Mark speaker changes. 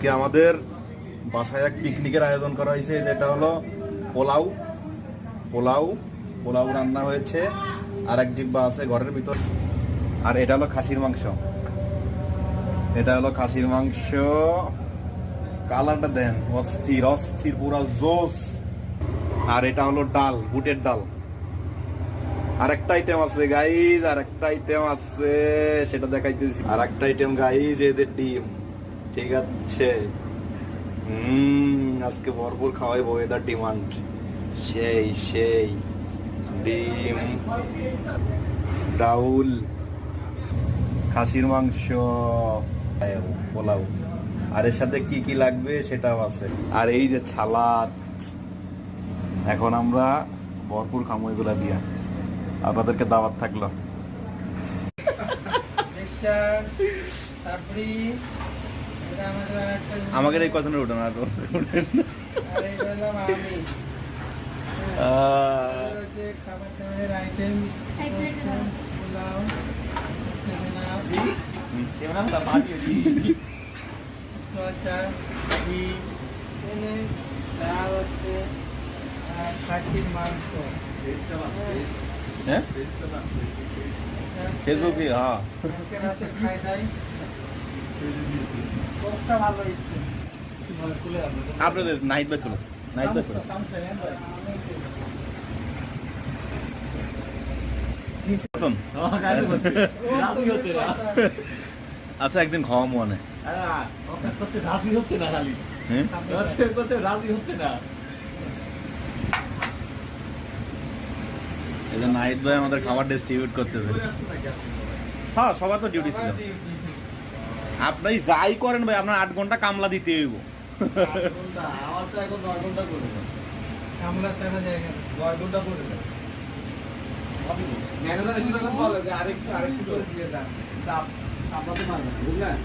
Speaker 1: আজকে আমাদের বাসায় এক পিকনিকের আয়োজন করা হয়েছে, যেটা হলো পোলাও পোলাও পোলাও রান্না হয়েছে, আর এক ডিব্বা আছে ঘরের ভিতর। আর এটা হলো খাসির মাংস, এটা হলো খাসির মাংস। কালারটা দেন, অস্থির অস্থির পুরা জোস। আর এটা হলো ডাল, বুটের ডাল। আর একটা আইটেম আছে গাইজ, আর একটা আইটেম আছে, সেটা দেখাইতেছি। আর একটা আইটেম গাইজ, এদের ডিম। ঠিক আছে, আজকে ভরপুর খাওয়াইবো, এদের ডিমান্ড। সেই সেই ডিম, ডাউল, খাসির মাংস, পোলাও। আর এর সাথে কি কি লাগবে সেটাও আছে। আর এই যে ছালাদ, এখন আমরা ভরপুর খামো এগুলা দিয়া। আপনাদেরকে দাওয়াত থাকলো। আমাকে এই কথা উঠে না,
Speaker 2: খাসির মাংস,
Speaker 1: হ্যাঁ ফেসবুকে, হ্যাঁ
Speaker 2: আজকে রাতে খাই নাই। কোকটা ভালো হইছে।
Speaker 1: আপনাদের নাইট ব্যাক করুন, নাইট ব্যাক করুন। আচ্ছা, একদিন খাওয়া মনে
Speaker 3: রাজি হচ্ছে না, খালি রাজি হচ্ছে না।
Speaker 1: এই যে নাইট ভাই আমাদের খাবার ডিস্ট্রিবিউট করতেছে। হ্যাঁ, সবার তো ডিউটি ছিল। আপনি যাই করেন ভাই, আপনার 8 ঘন্টা কামলা দিতে হইব।
Speaker 3: আমার তো এখন 9 ঘন্টা করে না,
Speaker 2: কামলা ছাড়া জায়গা
Speaker 3: 9 ঘন্টা করে না। ম্যানেজার এসে বলে যে আরেকটু করে দিয়ে দেন, আপনাদের মারবেন, বুঝলেন?